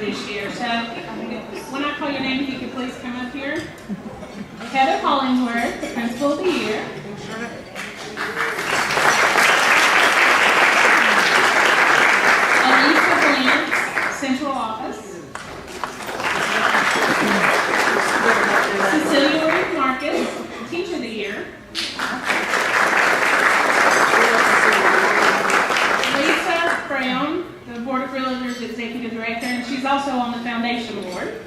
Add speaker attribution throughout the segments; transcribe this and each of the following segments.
Speaker 1: this year. So when I call your name, if you could please come up here. Heather Hollingsworth, Principal of the Year. Elisa Blanche, Central Office. Cecilia Ruth Marcus, Teacher of the Year. Lisa Brown, the Board of Realtors Executive Director, and she's also on the Foundation Board.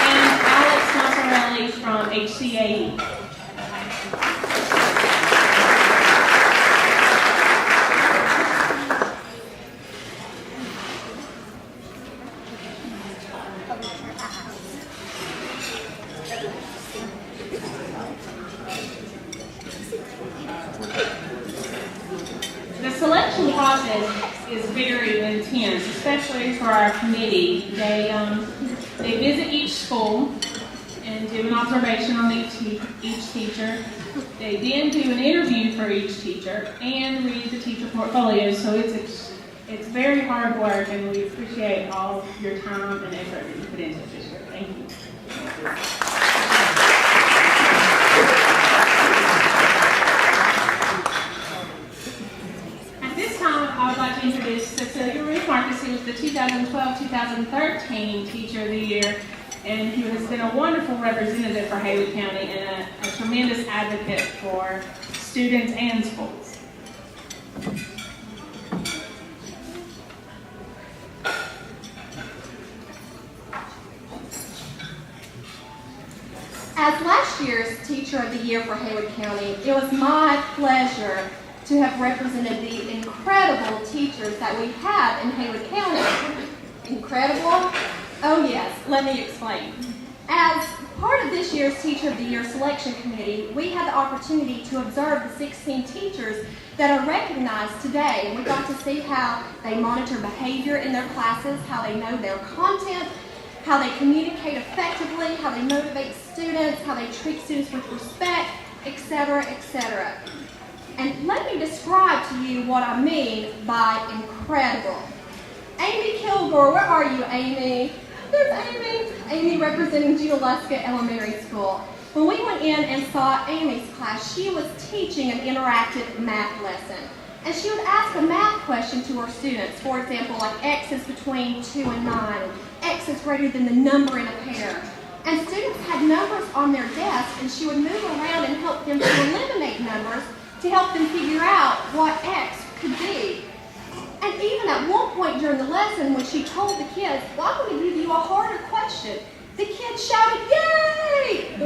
Speaker 1: And Alex Massarelli from HCAE. Is very intense, especially for our committee. They visit each school and do an observation on each teacher. They then do an interview for each teacher and read the teacher portfolios. So it's very hard work, and we appreciate all your time and effort that you put into it this year. Thank you. I would like to introduce Cecilia Ruth Marcus, who was the 2012-2013 Teacher of the Year, and who has been a wonderful representative for Haywood County and a tremendous advocate for students and schools.
Speaker 2: As last year's Teacher of the Year for Haywood County, it was my pleasure to have represented the incredible teachers that we have in Haywood County. Incredible? Oh yes, let me explain. As part of this year's Teacher of the Year selection committee, we had the opportunity to observe the 16 teachers that are recognized today, and we got to see how they monitor behavior in their classes, how they know their content, how they communicate effectively, how they motivate students, how they treat students with respect, etc., etc. And let me describe to you what I mean by incredible. Amy Kilgore, where are you, Amy? There's Amy. Amy representing Junaluska Elementary School. When we went in and saw Amy's class, she was teaching an interactive math lesson. And she would ask a math question to her students. For example, like X is between 2 and 9. X is greater than the number in a pair. And students had numbers on their desk, and she would move around and help them to eliminate numbers to help them figure out what X could be. And even at one point during the lesson, when she told the kids, well, I'm going to give you a harder question, the kids shouted, yay!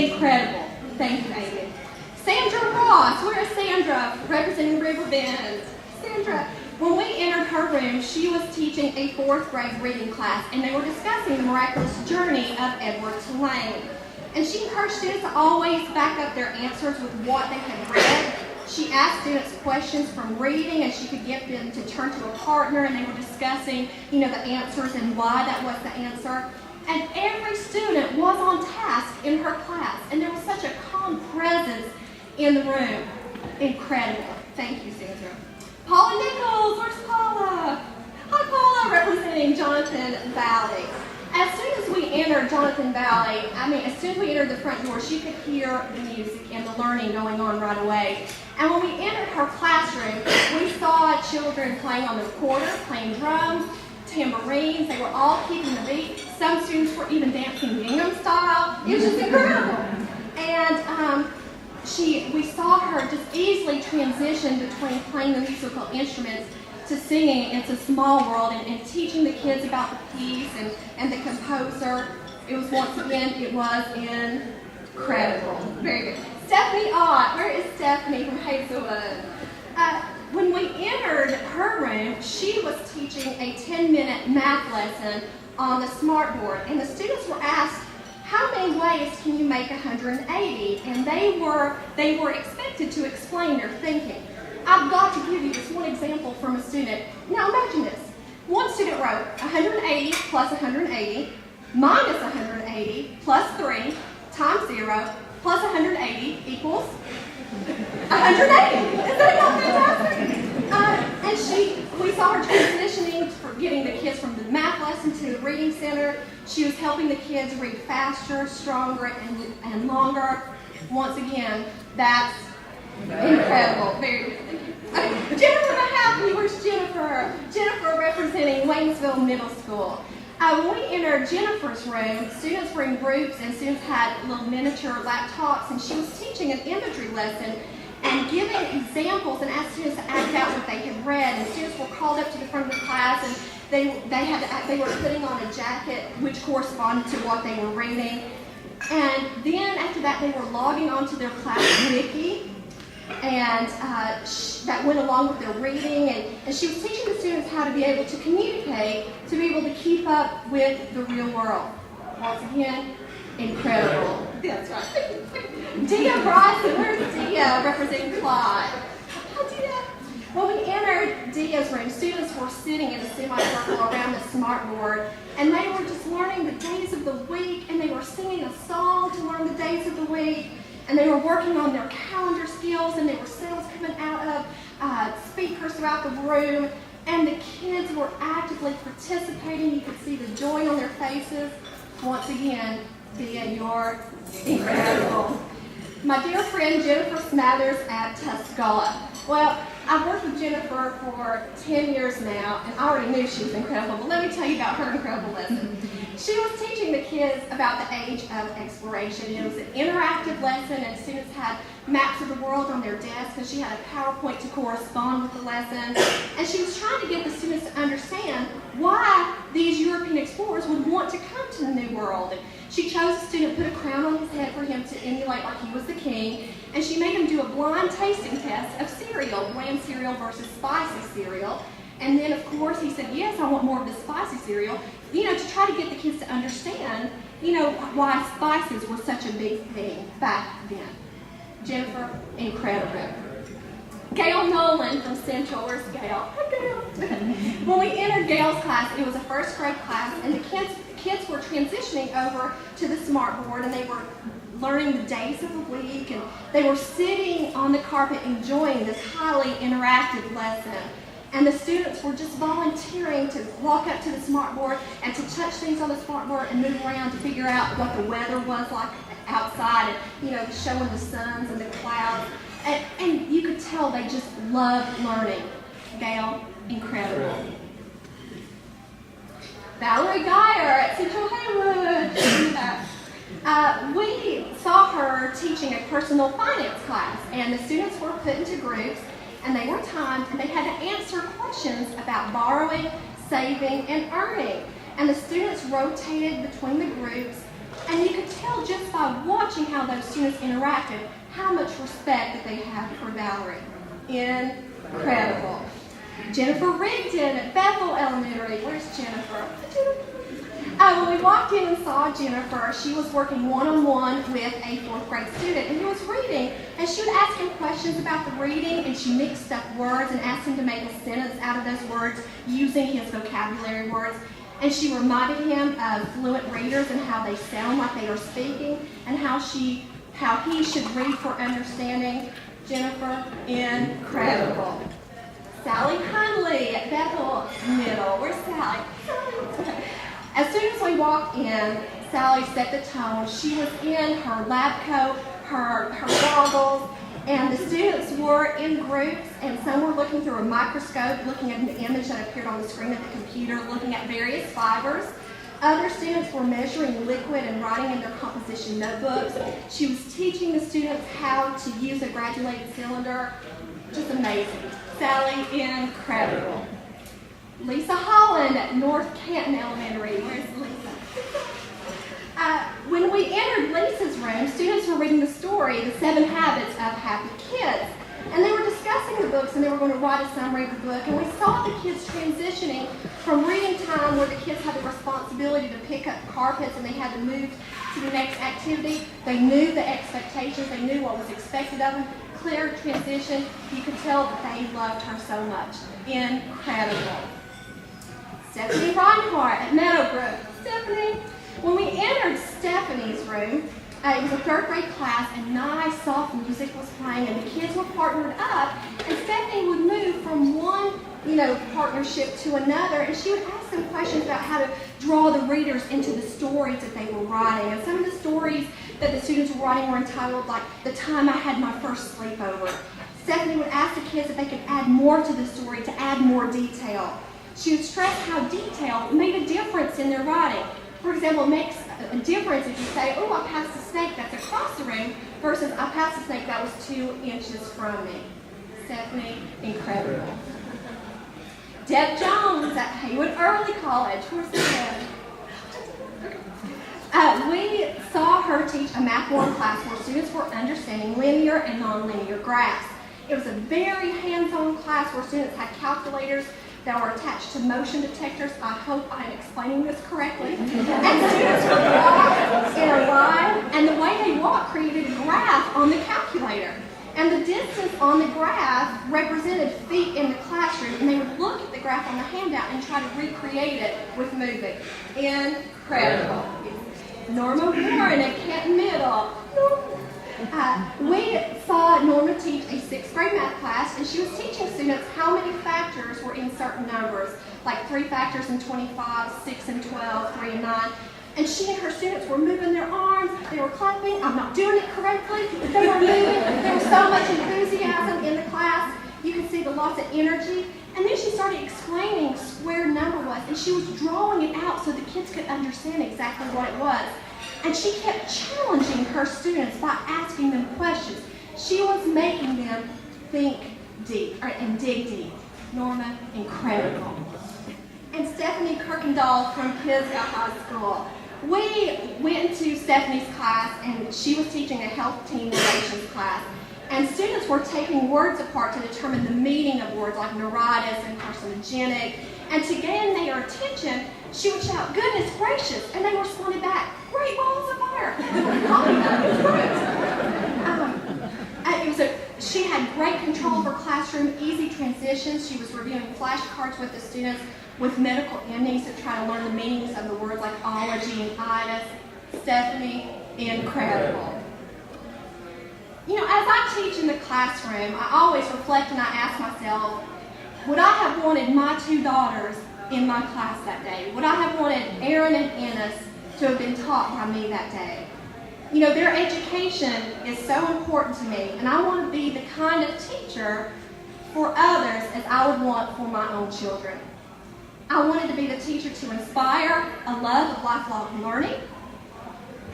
Speaker 2: Incredible. Thank you, Amy. Sandra Ross, where is Sandra? Representing Riverbend. Sandra, when we entered her room, she was teaching a 4th grade reading class, and they were discussing the miraculous journey of Edward Tulane. And she encouraged students to always back up their answers with what they had read. She asked students questions from reading, and she could get them to turn to a partner, and they were discussing, the answers and why that was the answer. And every student was on task in her class, and there was such a calm presence in the room. Incredible. Thank you, Sandra. Paula Nichols, where's Paula? Hi, Paula, representing Jonathan Valley. As soon as we entered Jonathan Valley, as soon as we entered the front door, she could hear the music and the learning going on right away. And when we entered her classroom, we saw children playing on the recorder, playing drums, tambourines. They were all keeping the beat. Some students were even dancing Gangnam style. It was just incredible. And we saw her just easily transition between playing the musical instruments to singing It's a Small World and teaching the kids about the piece and the composer. It was, once again, it was incredible. Very good. Stephanie Ott, where is Stephanie from Hazelwood? When we entered her room, she was teaching a 10-minute math lesson on the smartboard, and the students were asked, how many ways can you make 180? And they were expected to explain their thinking. I've got to give you this one example from a student. Now imagine this. One student wrote 180 plus 180 minus 180 plus 3 times 0 plus 180 equals 180. Is that not fantastic? And we saw her transitioning for getting the kids from the math lesson to the reading center. She was helping the kids read faster, stronger, and longer. Once again, that's incredible. Very good. Jennifer Mehaffey, where's Jennifer? Jennifer representing Waynesville Middle School. When we entered Jennifer's room, students were in groups and students had little miniature laptops, and she was teaching an imagery lesson and giving examples and asked students to act out what they had read. And students were called up to the front of the class, and they were putting on a jacket which corresponded to what they were reading. And then after that, they were logging onto their class wiki, and that went along with their reading. And she was teaching the students how to be able to communicate, to be able to keep up with the real world. Once again, incredible. That's right. Dia Bryson, where's Dia representing Clyde? Hi, Dia. When we entered Dia's room, students were sitting in a semicircle around the smartboard, and they were just learning the days of the week, and they were singing a song to learn the days of the week, and they were working on their calendar skills, and there were sounds coming out of speakers throughout the room, and the kids were actively participating. You could see the joy on their faces. Once again, Dia, you're incredible. My dear friend Jennifer Smathers at Tuscola. Well, I've worked with Jennifer for 10 years now, and I already knew she was incredible, but let me tell you about her incredible lesson. She was teaching the kids about the age of exploration. It was an interactive lesson, and students had maps of the world on their desk, and she had a PowerPoint to correspond with the lesson. And she was trying to get the students to understand why these European explorers would want to come to the New World. And she chose a student, put a crown on his head for him to emulate like he was the king, and she made him do a blind tasting test of cereal, bland cereal versus spicy cereal. And then, of course, he said, yes, I want more of the spicy cereal, to try to get the kids to understand, why spices were such a big thing back then. Jennifer, incredible. Gail Noland from Central. Where's Gail? Hi, Gail. When we entered Gail's class, it was a first grade class, and the kids were transitioning over to the smartboard, and they were learning the days of the week, and they were sitting on the carpet enjoying this highly interactive lesson. And the students were just volunteering to walk up to the smartboard and to touch things on the smartboard and move around to figure out what the weather was like outside, and showing the suns and the clouds. And you could tell they just loved learning. Gail, incredible. Valerie at Central Haywood. We saw her teaching a personal finance class, and the students were put into groups, and they were timed, and they had to answer questions about borrowing, saving, and earning. And the students rotated between the groups, and you could tell just by watching how those students interacted how much respect that they had for Valerie. Incredible. Jennifer Rigdon at Bethel Elementary. Where's Jennifer? When we walked in and saw Jennifer, she was working one-on-one with a fourth grade student, and he was reading, and she would ask him questions about the reading, and she mixed up words and asked him to make a sentence out of those words using his vocabulary words. And she reminded him of fluent readers and how they sound like they are speaking, and how he should read for understanding. Jennifer, incredible. Sally Hunley at Bethel Middle. Where's Sally? As soon as we walked in, Sally set the tone. She was in her lab coat, her goggles, and the students were in groups, and some were looking through a microscope, looking at an image that appeared on the screen of the computer, looking at various fibers. Other students were measuring liquid and writing in their composition notebooks. She was teaching the students how to use a granulated cylinder. Just amazing. Sally, incredible. Lisa Holland at North Canton Elementary. Where's Lisa? When we entered Lisa's room, students were reading the story, The 7 Habits of Happy Kids. And they were discussing the books, and they were going to write a summary of the book. And we saw the kids transitioning from reading time, where the kids had the responsibility to pick up carpets and they had to move to the next activity. They knew the expectations. They knew what was expected of them. Clear transition. You could tell that they loved her so much. Incredible. Stephanie Reinhardt at Meadowbrook. Stephanie. When we entered Stephanie's room, it was a third grade class, and nice soft music was playing, and the kids were partnered up, and Stephanie would move from one partnership to another, and she would ask them questions about how to draw the readers into the stories that they were writing. And some of the stories that the students were writing were entitled, like, "The Time I Had My First Sleepover." Stephanie would ask the kids if they could add more to the story, to add more detail. She would stress how detail made a difference in their writing. For example, it makes a difference if you say, "Oh, I passed a snake that's across the room," versus "I passed a snake that was 2 inches from me." Stephanie, incredible. Deb Jones at Haywood Early College. Where's Deb? We saw her teach a Math 1 class where students were understanding linear and nonlinear graphs. It was a very hands-on class where students had calculators that were attached to motion detectors. I hope I'm explaining this correctly. And students would walk in a line, and the way they walked created a graph on the calculator. And the distance on the graph represented feet in the classroom, and they would look at the graph on the handout and try to recreate it with movement. Incredible. Norma Warren at Canton Middle. We saw Norma teach a 6th grade math class, and she was teaching students how many factors were in certain numbers, like 3 factors in 25, 6 and 12, 3 and 9. And she and her students were moving their arms, they were clapping. I'm not doing it correctly, but they were moving. There was so much enthusiasm in the class. You could see the lots of energy. And then she started explaining square number was, and she was drawing it out so the kids could understand exactly what it was. And she kept challenging her students by asking them questions. She was making them think deep and dig deep. Norma, incredible. And Stephanie Kirkendall from Pisgah High School. We went into Stephanie's class, and she was teaching a health team relations class. And students were taking words apart to determine the meaning of words like neuritis and carcinogenic. And to gain their attention, she would shout, "Goodness gracious!" And they responded back, "Great balls of fire!" She had great control of her classroom, easy transitions. She was reviewing flashcards with the students with medical endings to try to learn the meanings of the words like ology and itis. Stephanie, incredible. As I teach in the classroom, I always reflect and I ask myself, would I have wanted my 2 daughters in my class that day? Would I have wanted Erin and Ennis to have been taught by me that day? Their education is so important to me, and I want to be the kind of teacher for others as I would want for my own children. I wanted to be the teacher to inspire a love of lifelong learning.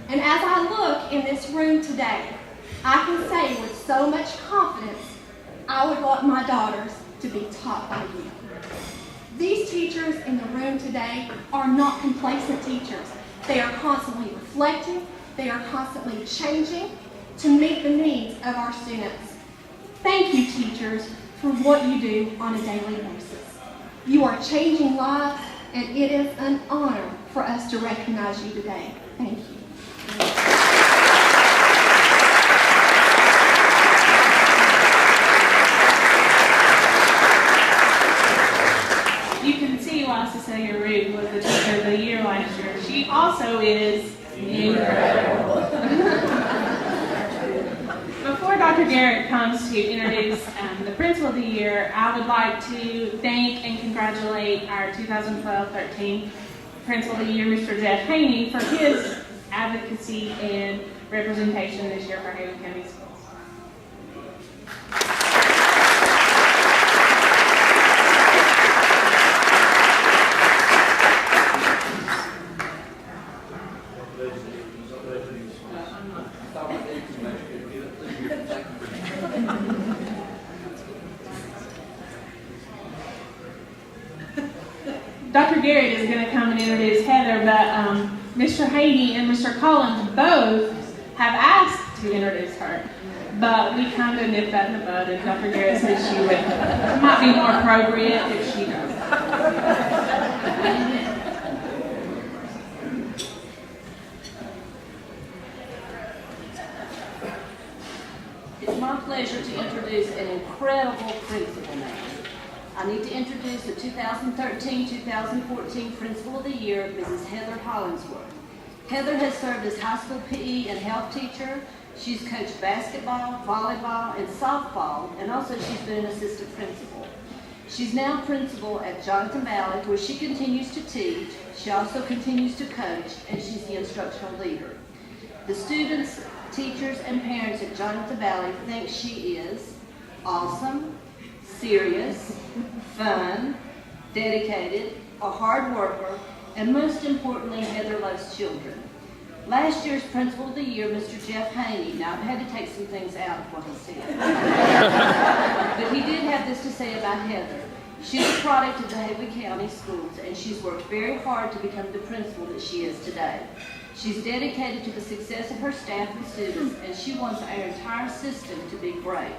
Speaker 2: And as I look in this room today, I can say with so much confidence, I would want my daughters to be taught by you. These teachers in the room today are not complacent teachers. They are constantly reflecting. They are constantly changing to meet the needs of our students. Thank you, teachers, for what you do on a daily basis. You are changing lives, and it is an honor for us to recognize you today. Thank you.
Speaker 1: You can see why Cecilia Root was the Teacher of the Year last year. She also is incredible. Before Dr. Garrett comes to introduce the Principal of the Year, I would like to thank and congratulate our 2012-13 Principal of the Year, Mr. Jeff Haney, for his advocacy and representation this year for Haywood County Schools. Dr. Garrett is going to come and introduce Heather, but Mr. Haney and Mr. Collins both have asked to introduce her. But we kind of nipped that in the bud, and Dr. Garrett said she would. It might be more appropriate if she does.
Speaker 3: It's my pleasure to introduce an incredible principal now. I need to introduce the 2013-2014 Principal of the Year, Mrs. Heather Hollingsworth. Heather has served as high school PE and health teacher. She's coached basketball, volleyball, and softball, and also she's been an assistant principal. She's now principal at Jonathan Valley, where she continues to teach. She also continues to coach, and she's the instructional leader. The students, teachers, and parents at Jonathan Valley think she is awesome, serious, fun, dedicated, a hard worker, and most importantly, Heather loves children. Last year's Principal of the Year, Mr. Jeff Haney, now I've had to take some things out of what he said, but he did have this to say about Heather. She's a product of the Haywood County schools, and she's worked very hard to become the principal that she is today. She's dedicated to the success of her staff and students, and she wants our entire system to be great.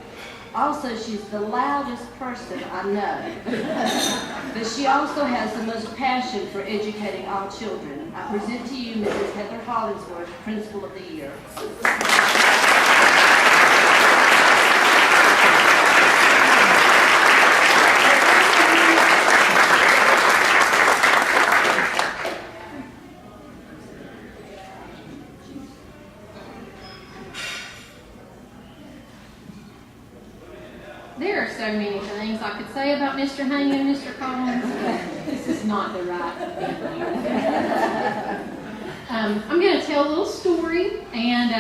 Speaker 3: Also, she's the loudest person I know, but she also has the most passion for educating all children. I present to you Mrs. Heather Hollingsworth, Principal of the Year.
Speaker 4: There are so many things I could say about Mr. Haney and Mr. Collins, but this is not the right venue. I'm going to tell a little story, and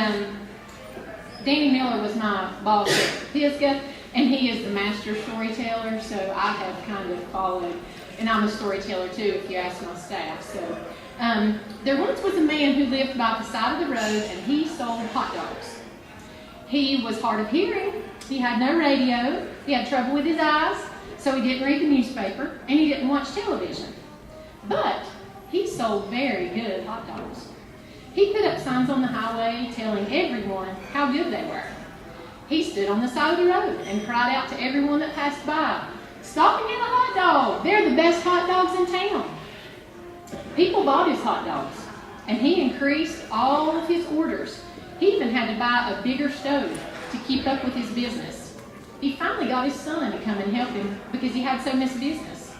Speaker 4: Danny Miller was my boss at Pisgah, and he is the master storyteller, so I have kind of followed, and I'm a storyteller too, if you ask my staff. So there once was a man who lived by the side of the road, and he sold hot dogs. He was hard of hearing. He had no radio, he had trouble with his eyes, so he didn't read the newspaper, and he didn't watch television. But he sold very good hot dogs. He put up signs on the highway telling everyone how good they were. He stood on the side of the road and cried out to everyone that passed by, "Stop and get a hot dog! They're the best hot dogs in town." People bought his hot dogs, and he increased all of his orders. He even had to buy a bigger stove to keep up with his business. He finally got his son to come and help him because he had so much business.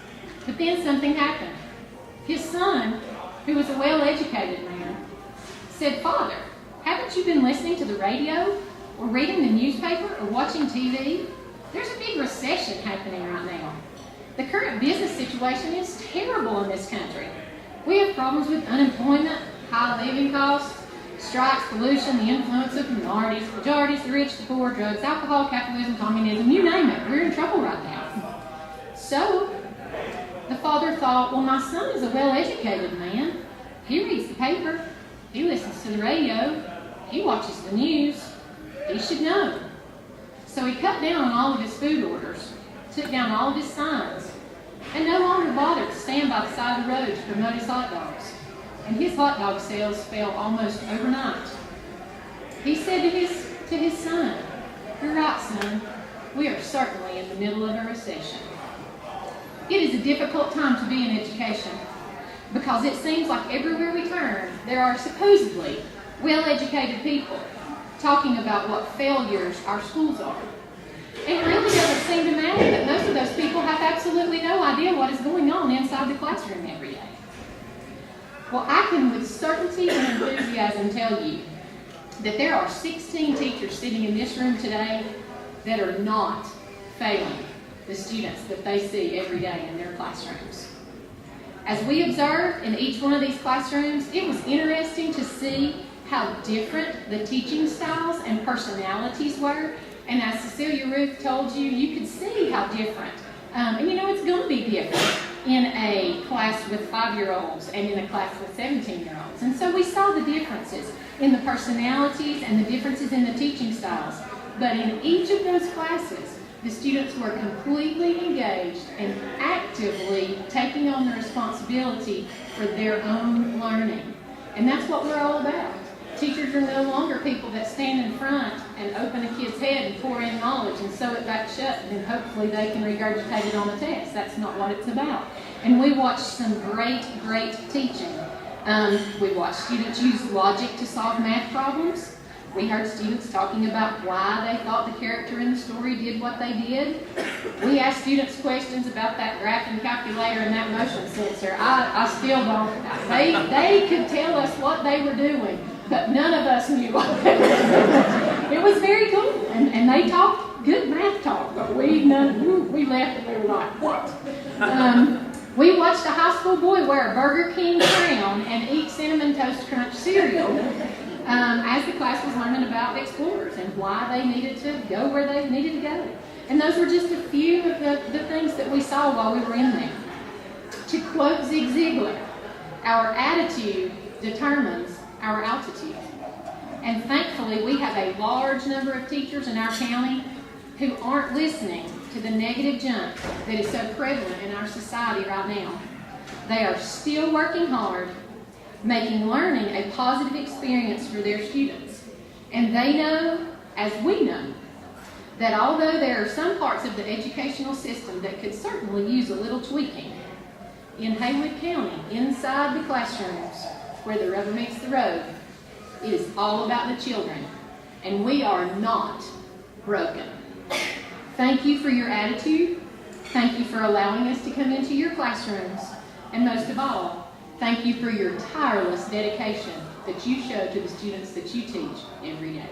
Speaker 4: But then something happened. His son, who was a well-educated man, said, "Father, haven't you been listening to the radio or reading the newspaper or watching TV? There's a big recession happening right now. The current business situation is terrible in this country. We have problems with unemployment, high living costs, strikes, pollution, the influence of minorities, majorities, the rich, the poor, drugs, alcohol, capitalism, communism, you name it. We're in trouble right now." So the father thought, well, my son is a well-educated man. He reads the paper. He listens to the radio. He watches the news. He should know. So he cut down on all of his food orders, took down all of his signs, and no longer bothered to stand by the side of the road to promote his hot dogs. And his hot dog sales fell almost overnight. He said to his son, "You're right, son. We are certainly in the middle of a recession." It is a difficult time to be in education because it seems like everywhere we turn, there are supposedly well-educated people talking about what failures our schools are. It really doesn't seem to matter that most of those people have absolutely no idea what is going on inside the classroom every day. Well, I can with certainty and enthusiasm tell you that there are 16 teachers sitting in this room today that are not failing the students that they see every day in their classrooms. As we observed in each one of these classrooms, it was interesting to see how different the teaching styles and personalities were. And as Cecilia Ruth told you, you could see how different. And you know, it's going to be different in a class with 5-year-olds and in a class with 17-year-olds. And so we saw the differences in the personalities and the differences in the teaching styles. But in each of those classes, the students were completely engaged and actively taking on the responsibility for their own learning. And that's what we're all about. Teachers are no longer people that stand in front and open a kid's head and pour in knowledge and sew it back shut and then hopefully they can regurgitate it on the test. That's not what it's about. And we watched some great teaching. We watched students use logic to solve math problems. We heard students talking about why they thought the character in the story did what they did. We asked students questions about that graphing calculator and that motion sensor. I still don't. They could tell us what they were doing, but none of us knew what they were doing. It was very cool, and they talked good math talk, but we left and we were like, what? We watched a high school boy wear a Burger King crown and eat Cinnamon Toast Crunch cereal as the class was learning about explorers and why they needed to go where they needed to go. And those were just a few of the things that we saw while we were in there. To quote Zig Ziglar, our attitude determines our altitude. And thankfully, we have a large number of teachers in our county who aren't listening to the negative junk that is so prevalent in our society right now. They are still working hard, making learning a positive experience for their students. And they know, as we know, that although there are some parts of the educational system that could certainly use a little tweaking, in Haywood County, inside the classrooms, where the rubber meets the road, it is all about the children, and we are not broken. Thank you for your attitude. Thank you for allowing us to come into your classrooms. And most of all, thank you for your tireless dedication that you show to the students that you teach every day.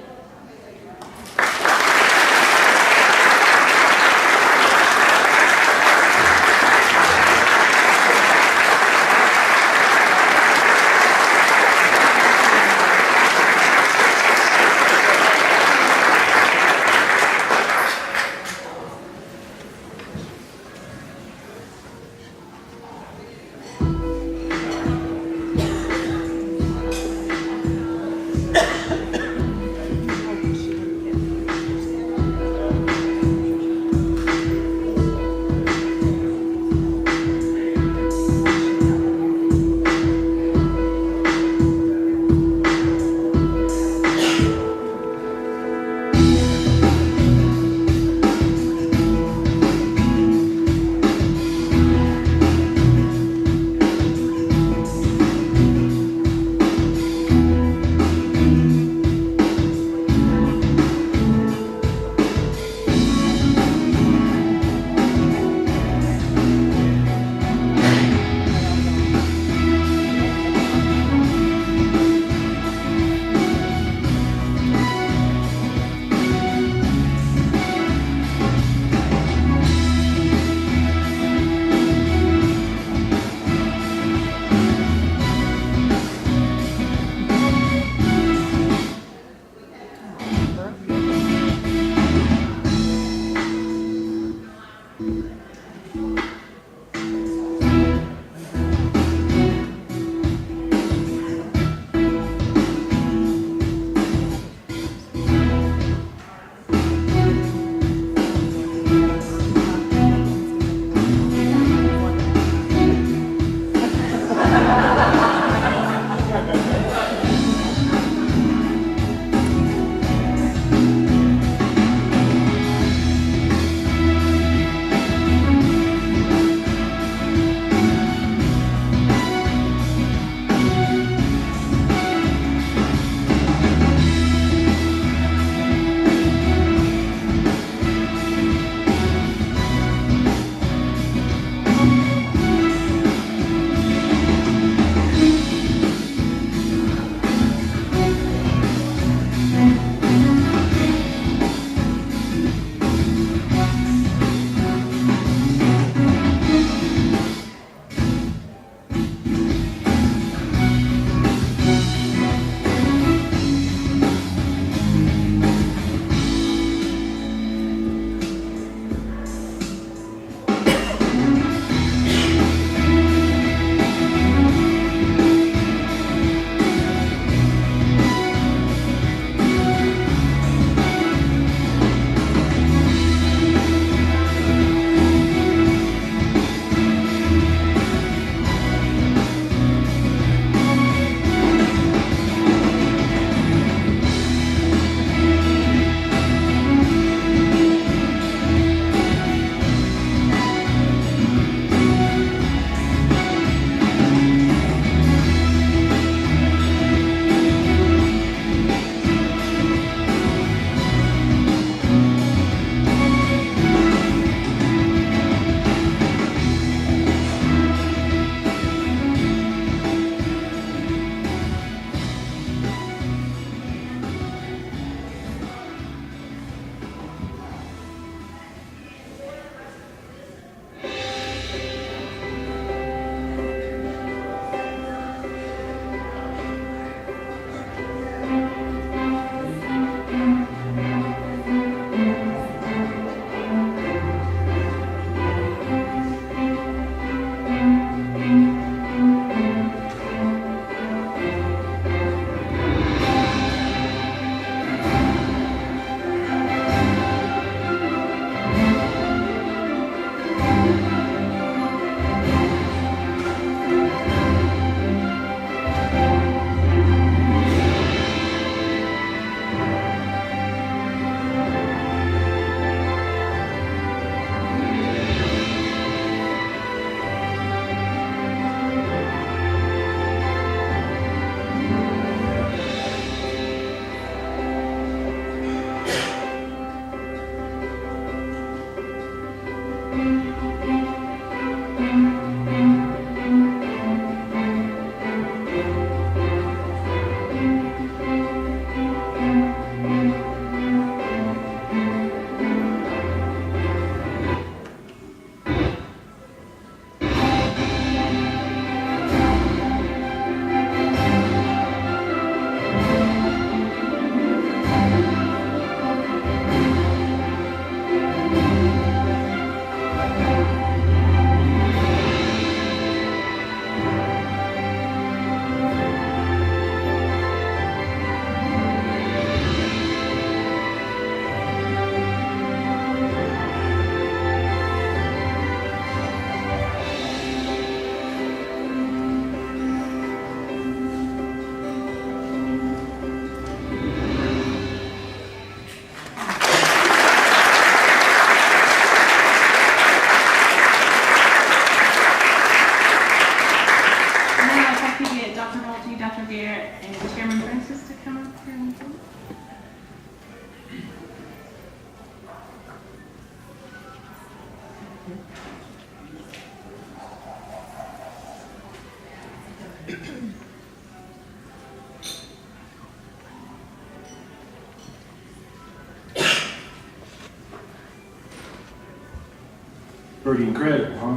Speaker 5: Pretty incredible, huh?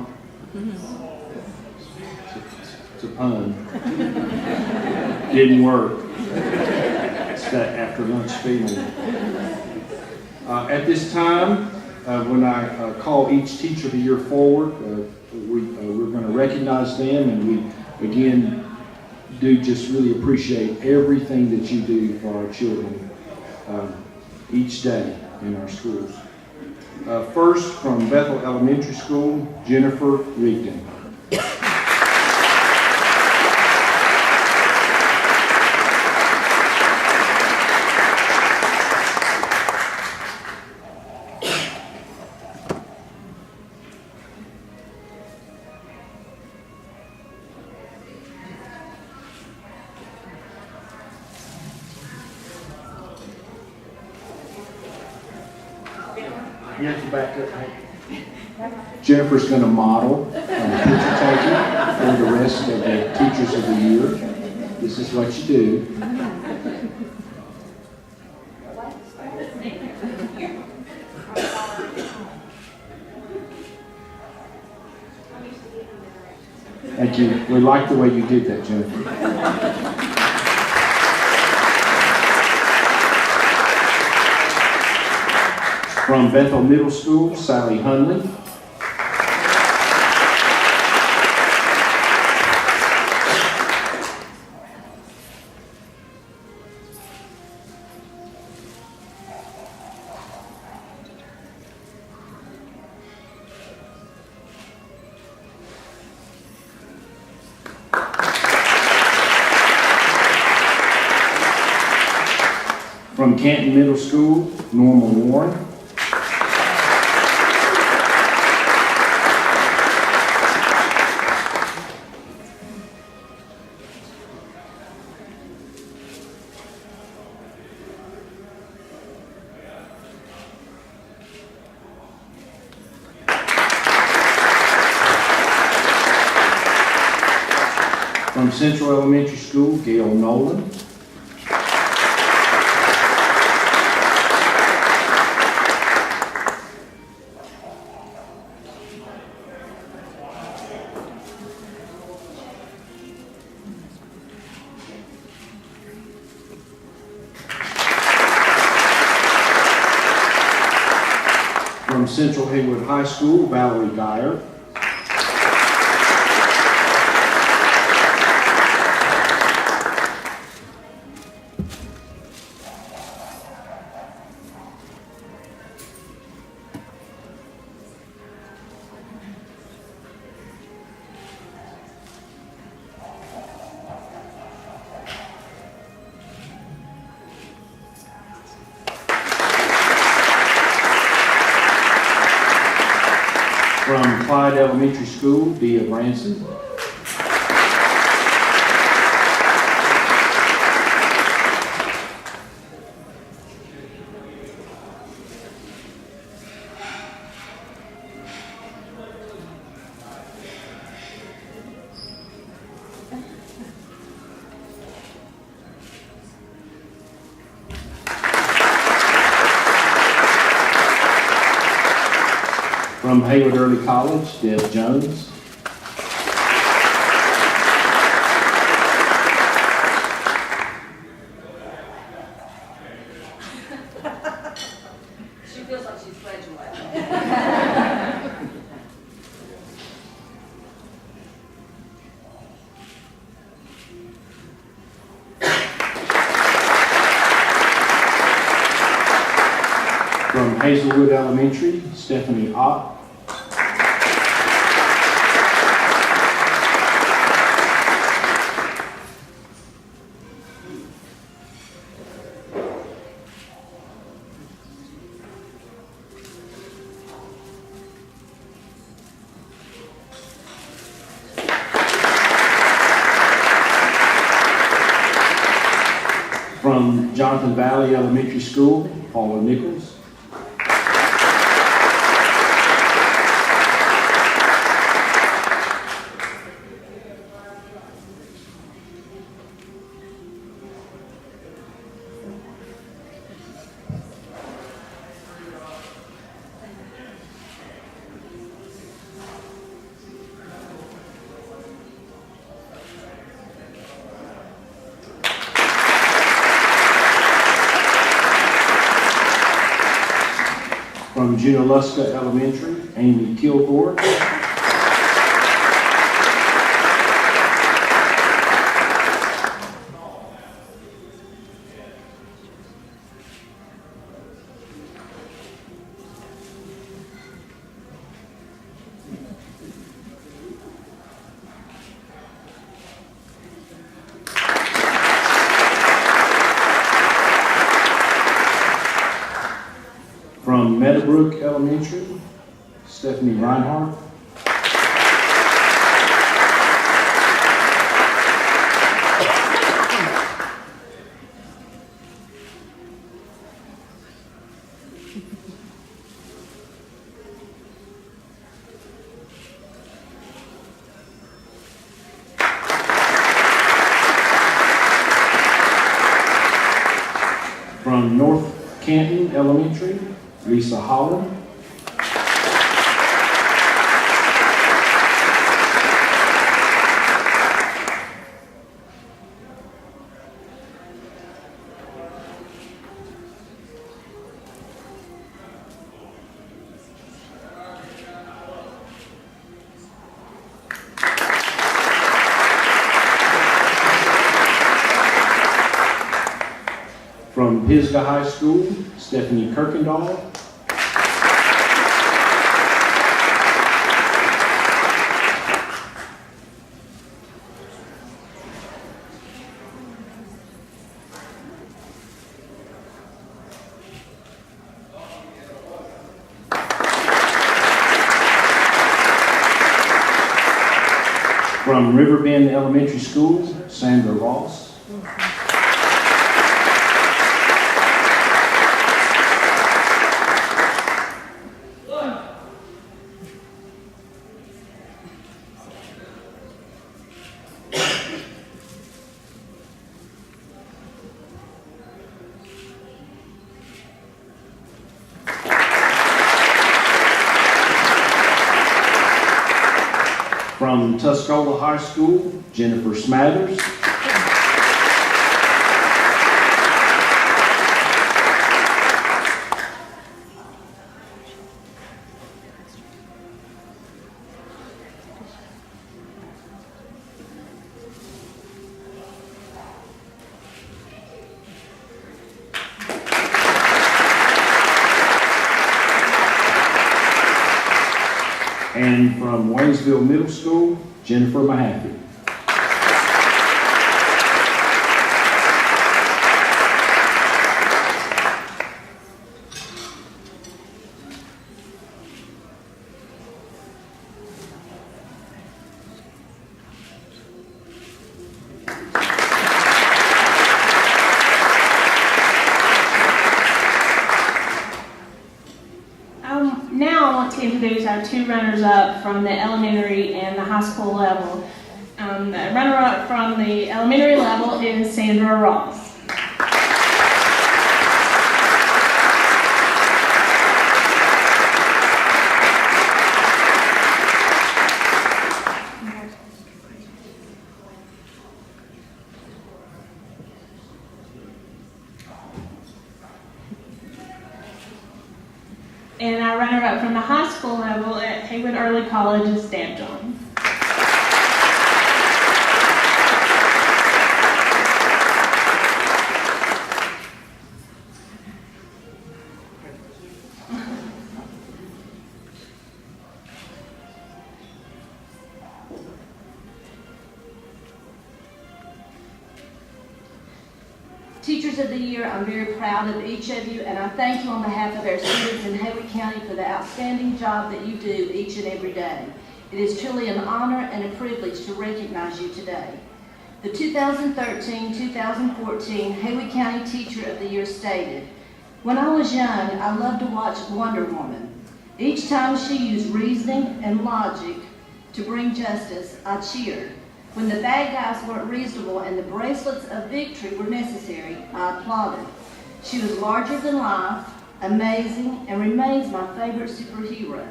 Speaker 5: It's a pun. Didn't work. It's that after lunch feeling. At this time, when I call each teacher of the year forward, we're going to recognize them, and we again do just really appreciate everything that you do for our children each day in our schools. First, from Bethel Elementary School, Jennifer Rigdon. You have to back up. Jennifer's going to model picture taking for the rest of the teachers of the year. This is what you do. Thank you. We like the way you did that, Jennifer. From Bethel Middle School, Sally Hunley. From Canton Middle School, Norma Warren. From Central Elementary School, Gail Noland. From Central Haywood High School, Valerie Geyer. From Clyde Elementary School, Dia Branson. From Haywood Early College, Deb Jones.
Speaker 3: She feels like she's graduated.
Speaker 5: From Hazelwood Elementary, Stephanie Ott. From Jonathan Valley Elementary School, Paula Nichols. From Junaluska Elementary, Amy Kilgore. From Meadowbrook Elementary, Stephanie Reinhardt. From North Canton Elementary, Lisa Holland. From Pisgah High School, Stephanie Kirkendall. From Riverbend Elementary School, Sandra Ross. From Tuscola High School, Jennifer Smathers. And from Waynesville Middle School, Jennifer Mehaffey.
Speaker 1: Now I want to introduce our two runners-up from the elementary and the high school level. The runner-up from the elementary level is Sandra Ross. And our runner-up from the high school level at Haywood Early College is Stan John.
Speaker 3: Teachers of the Year, I'm very proud of each of you, and I thank you on behalf of our students in Haywood County for the outstanding job that you do each and every day. It is truly an honor and a privilege to recognize you today. The 2013-2014 Haywood County Teacher of the Year stated, "When I was young, I loved to watch Wonder Woman. Each time she used reasoning and logic to bring justice, I cheered. When the bad guys weren't reasonable and the bracelets of victory were necessary, I applauded. She was larger than life, amazing, and remains my favorite superhero.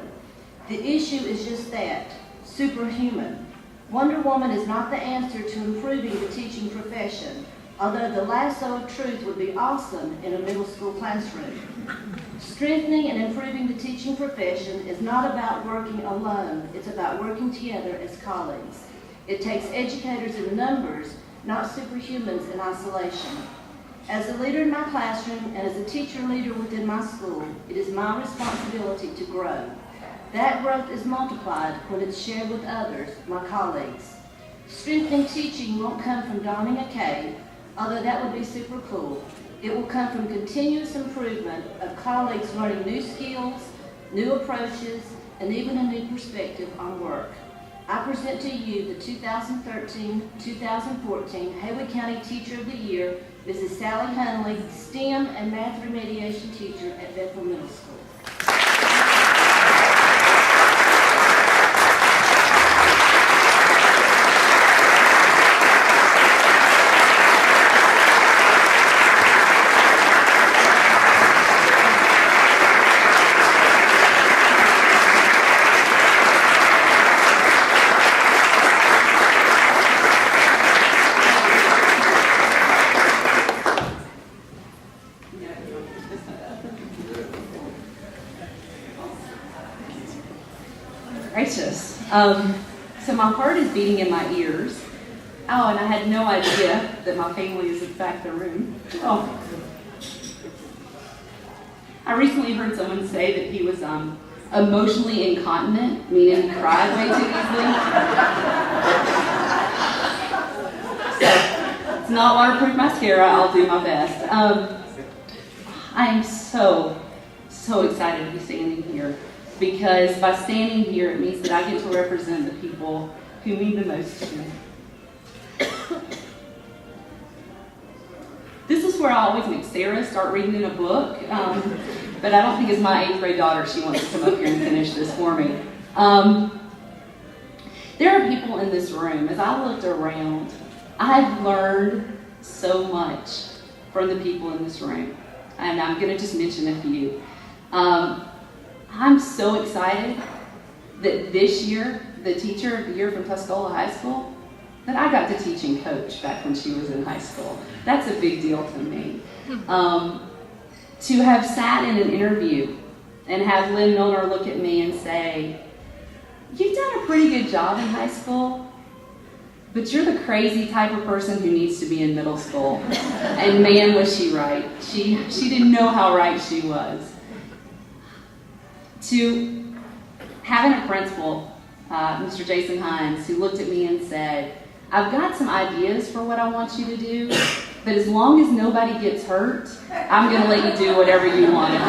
Speaker 3: The issue is just that, superhuman. Wonder Woman is not the answer to improving the teaching profession, although the lasso of truth would be awesome in a middle school classroom. Strengthening and improving the teaching profession is not about working alone. It's about working together as colleagues. It takes educators in numbers, not superhumans in isolation. As a leader in my classroom and as a teacher leader within my school, it is my responsibility to grow. That growth is multiplied when it's shared with others, my colleagues. Strengthening teaching won't come from donning a cape, although that would be super cool. It will come from continuous improvement of colleagues learning new skills, new approaches, and even a new perspective on work. I present to you the 2013-2014 Haywood County Teacher of the Year, Mrs. Sally Hunley, STEM and Math Remediation Teacher at Bethel Middle School.
Speaker 6: Gracious. So my heart is beating in my ears. Oh, and I had no idea that my family is in fact the room. Oh. I recently heard someone say that he was emotionally incontinent, meaning he cried way too easily. So, it's not waterproof mascara. I'll do my best. I am so excited to be standing here, because by standing here, it means that I get to represent the people who mean the most to me. This is where I always make Sarah start reading in a book, but I don't think it's my 8th grade daughter. She wants to come up here and finish this for me. There are people in this room, as I looked around, I've learned so much from the people in this room, and I'm going to just mention a few. I'm so excited that this year, the Teacher of the Year from Tuscola High School, that I got to teach and coach back when she was in high school. That's a big deal to me. To have sat in an interview and have Lynn Milner look at me and say, "You've done a pretty good job in high school, but you're the crazy type of person who needs to be in middle school." And man, was she right. She didn't know how right she was. To having a principal, Mr. Jason Hines, who looked at me and said, "I've got some ideas for what I want you to do, but as long as nobody gets hurt, I'm going to let you do whatever you want to do."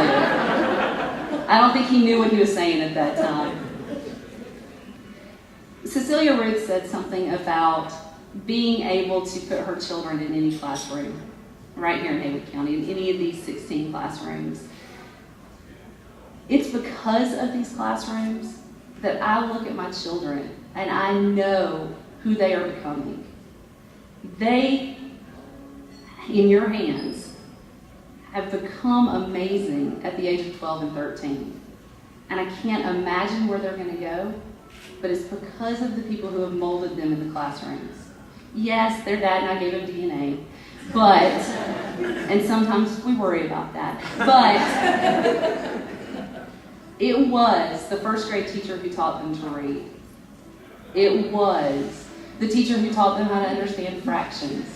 Speaker 6: I don't think he knew what he was saying at that time. Cecilia Ruth said something about being able to put her children in any classroom right here in Haywood County, in any of these 16 classrooms. It's because of these classrooms that I look at my children and I know who they are becoming. They, in your hands, have become amazing at the age of 12 and 13. And I can't imagine where they're going to go, but it's because of the people who have molded them in the classrooms. Yes, their dad and I gave them DNA, but, and sometimes we worry about that, but it was the first grade teacher who taught them to read. It was the teacher who taught them how to understand fractions.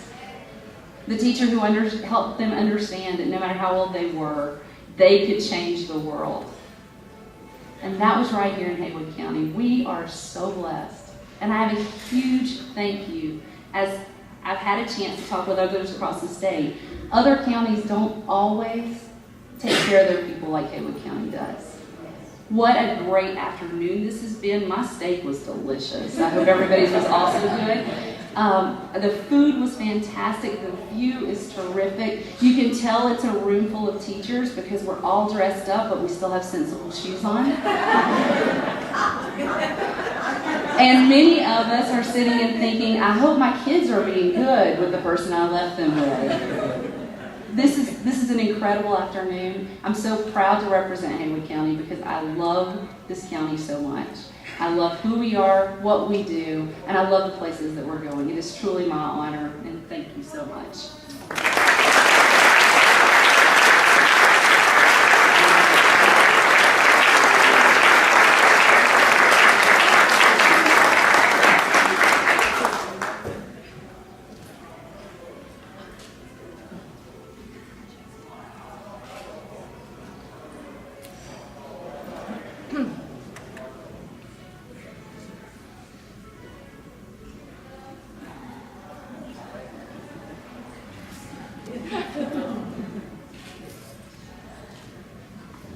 Speaker 6: The teacher who helped them understand that no matter how old they were, they could change the world. And that was right here in Haywood County. We are so blessed. And I have a huge thank you, as I've had a chance to talk with others across the state. Other counties don't always take care of their people like Haywood County does. What a great afternoon this has been. My steak was delicious. I hope everybody's was also good. The food was fantastic. The view is terrific. You can tell it's a room full of teachers because we're all dressed up, but we still have sensible shoes on. And many of us are sitting and thinking, I hope my kids are being good with the person I left them with. This is an incredible afternoon. I'm so proud to represent Haywood County because I love this county so much. I love who we are, what we do, and I love the places that we're going. It is truly my honor, and thank you so much.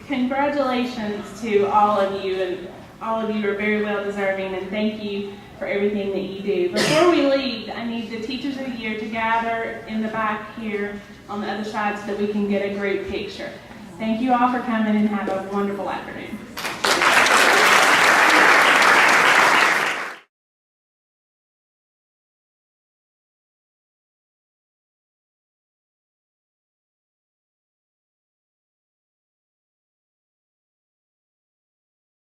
Speaker 1: Congratulations to all of you, and all of you are very well deserving, and thank you for everything that you do. Before we leave, I need the Teachers of the Year to gather in the back here on the other side so that we can get a great picture. Thank you all for coming, and have a wonderful afternoon.